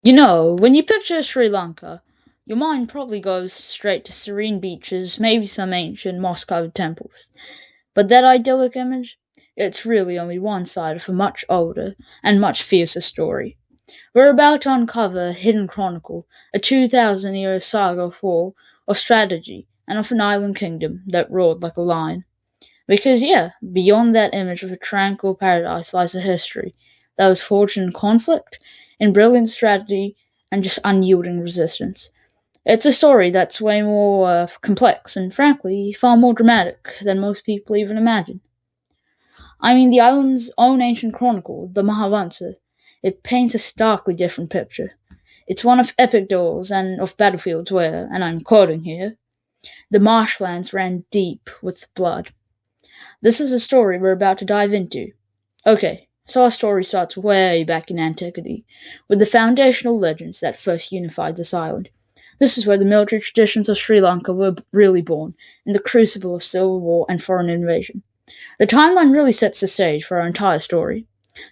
When you picture Sri Lanka, your mind probably goes straight to serene beaches, maybe some ancient moss-covered temples. But that idyllic image? It's really only one side of a much older and much fiercer story. We're about to uncover a hidden chronicle, a 2,000-year saga of war, of strategy, and of an island kingdom that roared like a lion. Because, yeah, beyond that image of a tranquil paradise lies a history that was forged in conflict, in brilliant strategy, and just unyielding resistance. It's a story that's way more complex and, frankly, far more dramatic than most people even imagine. I mean, the island's own ancient chronicle, the Mahavamsa, it paints a starkly different picture. It's one of epic duels and of battlefields where, and I'm quoting here, the marshlands ran deep with blood. This is a story we're about to dive into. Okay, so our story starts way back in antiquity, with the foundational legends that first unified this island. This is where the military traditions of Sri Lanka were really born, in the crucible of civil war and foreign invasion. The timeline really sets the stage for our entire story.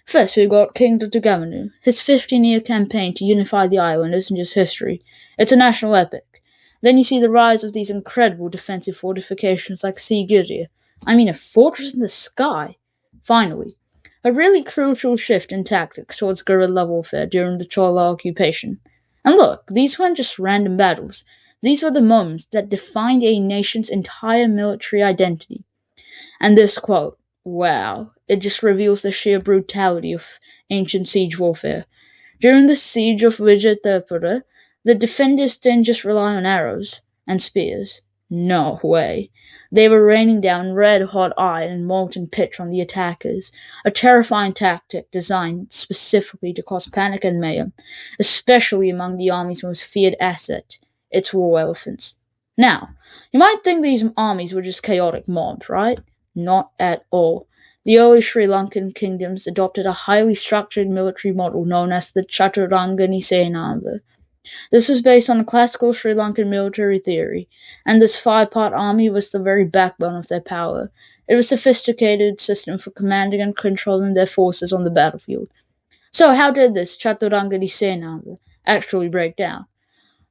First, we've got King Dutugamunu. His 15-year campaign to unify the island isn't just history, it's a national epic. Then you see the rise of these incredible defensive fortifications like Sigiriya. I mean, a fortress in the sky! Finally, a really crucial shift in tactics towards guerrilla warfare during the Chola occupation. And look, these weren't just random battles. These were the moments that defined a nation's entire military identity. And this quote, wow, it just reveals the sheer brutality of ancient siege warfare. During the siege of Vijayatirupura, the defenders didn't just rely on arrows and spears. No way. They were raining down red-hot iron and molten pitch on the attackers, a terrifying tactic designed specifically to cause panic and mayhem, especially among the army's most feared asset, its war elephants. Now, you might think these armies were just chaotic mobs, right? Not at all. The early Sri Lankan kingdoms adopted a highly structured military model known as the Chaturangani Senawa. This is based on a classical Sri Lankan military theory, and this five-part army was the very backbone of their power. It was a sophisticated system for commanding and controlling their forces on the battlefield. So how did this Chaturangani Senawa actually break down?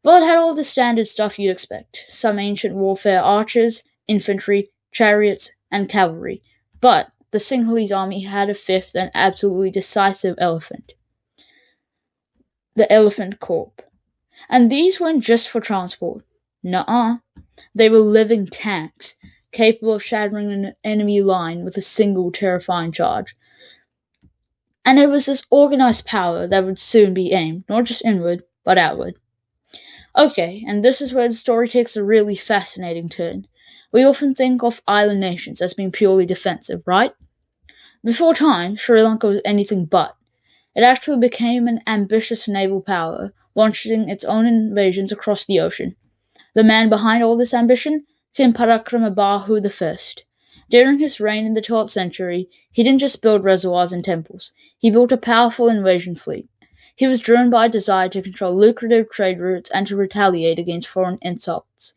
Well, it had all the standard stuff you'd expect. Some ancient warfare archers, infantry, chariots, and cavalry. But the Sinhalese army had a fifth and absolutely decisive elephant. The elephant corps. And these weren't just for transport. Nuh-uh. They were living tanks, capable of shattering an enemy line with a single terrifying charge. And it was this organized power that would soon be aimed, not just inward, but outward. Okay, and this is where the story takes a really fascinating turn. We often think of island nations as being purely defensive, right? Before time, Sri Lanka was anything but. It actually became an ambitious naval power, launching its own invasions across the ocean. The man behind all this ambition? King Parakramabahu I. During his reign in the 12th century, he didn't just build reservoirs and temples, he built a powerful invasion fleet. He was driven by a desire to control lucrative trade routes and to retaliate against foreign insults.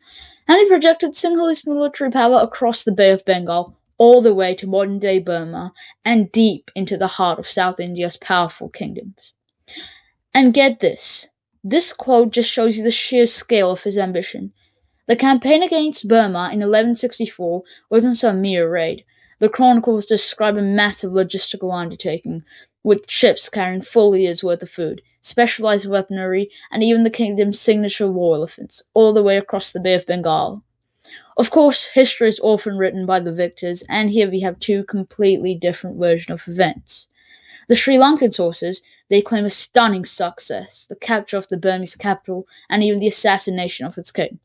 And he projected Sinhalese military power across the Bay of Bengal, all the way to modern-day Burma, and deep into the heart of South India's powerful kingdoms. And get this. This quote just shows you the sheer scale of his ambition. The campaign against Burma in 1164 wasn't some mere raid. The chronicles describe a massive logistical undertaking, with ships carrying full years' worth of food, specialized weaponry, and even the kingdom's signature war elephants, all the way across the Bay of Bengal. Of course, history is often written by the victors, and here we have two completely different versions of events. The Sri Lankan sources, they claim a stunning success, the capture of the Burmese capital, and even the assassination of its king.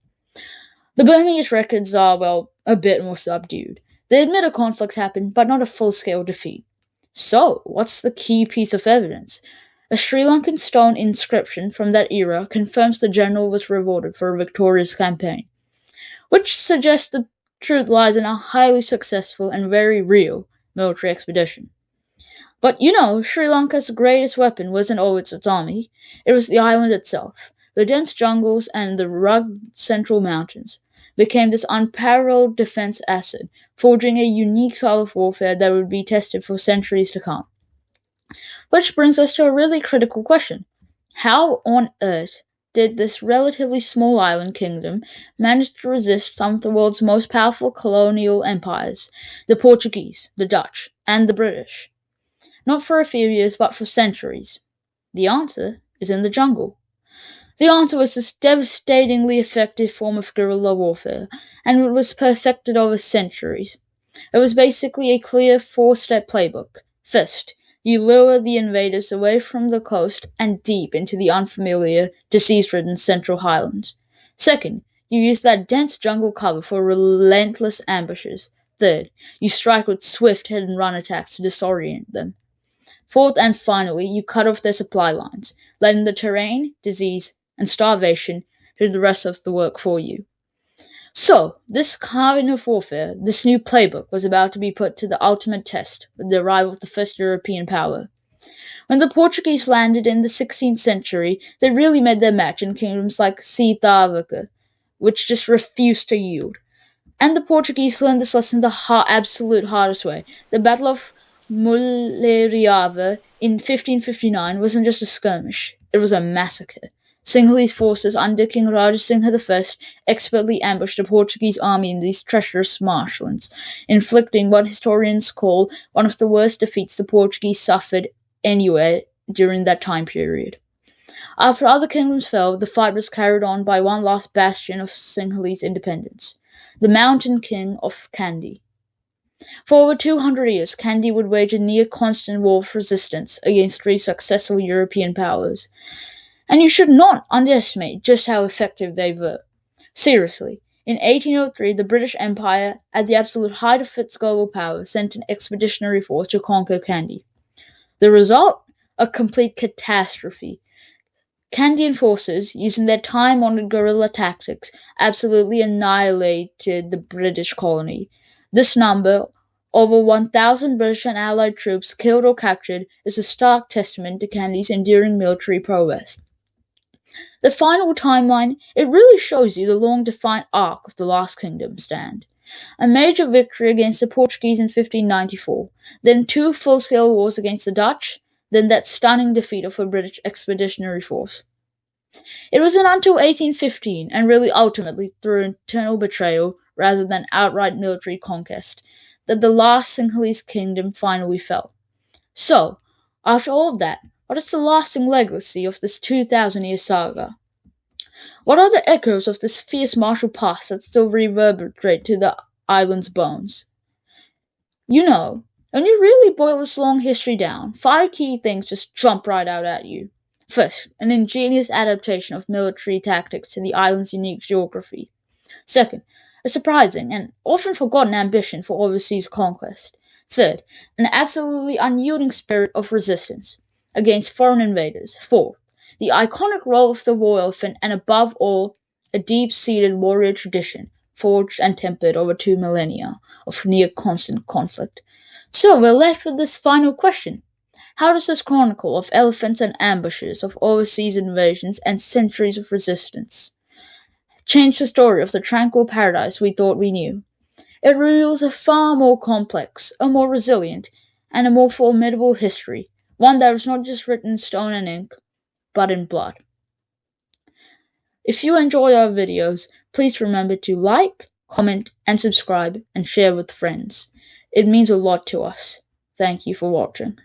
The Burmese records are, well, a bit more subdued. They admit a conflict happened, but not a full-scale defeat. So, what's the key piece of evidence? A Sri Lankan stone inscription from that era confirms the general was rewarded for a victorious campaign, which suggests the truth lies in a highly successful and very real military expedition. But Sri Lanka's greatest weapon wasn't always its army, it was the island itself. The dense jungles and the rugged central mountains became this unparalleled defense asset, forging a unique style of warfare that would be tested for centuries to come. Which brings us to a really critical question. How on earth did this relatively small island kingdom manage to resist some of the world's most powerful colonial empires, the Portuguese, the Dutch, and the British? Not for a few years, but for centuries. The answer is in the jungle. The answer was this devastatingly effective form of guerrilla warfare, and it was perfected over centuries. It was basically a clear four-step playbook. First, you lure the invaders away from the coast and deep into the unfamiliar, disease-ridden Central Highlands. Second, you use that dense jungle cover for relentless ambushes. Third, you strike with swift hit-and-run attacks to disorient them. Fourth and finally, you cut off their supply lines, letting the terrain, disease, and starvation do the rest of the work for you. So, this kind of warfare, this new playbook, was about to be put to the ultimate test with the arrival of the first European power. When the Portuguese landed in the 16th century, they really made their match in kingdoms like Sigiriya, which just refused to yield. And the Portuguese learned this lesson the absolute hardest way. The Battle of Mulherava in 1559 wasn't just a skirmish, it was a massacre. Sinhalese forces under King Rajasingha I expertly ambushed the Portuguese army in these treacherous marshlands, inflicting what historians call one of the worst defeats the Portuguese suffered anywhere during that time period. After other kingdoms fell, the fight was carried on by one last bastion of Sinhalese independence, the Mountain King of Kandy. For over 200 years, Kandy would wage a near-constant war of resistance against three successful European powers. And you should not underestimate just how effective they were. Seriously, in 1803, the British Empire, at the absolute height of its global power, sent an expeditionary force to conquer Kandy. The result? A complete catastrophe. Kandian forces, using their time-honored guerrilla tactics, absolutely annihilated the British colony. This number, over 1,000 British and Allied troops killed or captured, is a stark testament to Kandy's enduring military prowess. The final timeline, it really shows you the long-defined arc of the Last Kingdom stand. A major victory against the Portuguese in 1594, then two full-scale wars against the Dutch, then that stunning defeat of a British expeditionary force. It wasn't until 1815, and really ultimately through internal betrayal rather than outright military conquest, that the last Sinhalese kingdom finally fell. So, after all that, what is the lasting legacy of this 2,000-year saga? What are the echoes of this fierce martial past that still reverberate to the island's bones? You know, when you really boil this long history down, 5 key things just jump right out at you. First, an ingenious adaptation of military tactics to the island's unique geography. Second, a surprising and often forgotten ambition for overseas conquest. Third, an absolutely unyielding spirit of resistance against foreign invaders. Fourth, the iconic role of the war elephant, and above all, a deep-seated warrior tradition, forged and tempered over 2 millennia of near-constant conflict. So we're left with this final question. How does this chronicle of elephants and ambushes, of overseas invasions and centuries of resistance change the story of the tranquil paradise we thought we knew? It reveals a far more complex, a more resilient, and a more formidable history, one that was not just written in stone and ink, but in blood. If you enjoy our videos, please remember to like, comment, and subscribe, and share with friends. It means a lot to us. Thank you for watching.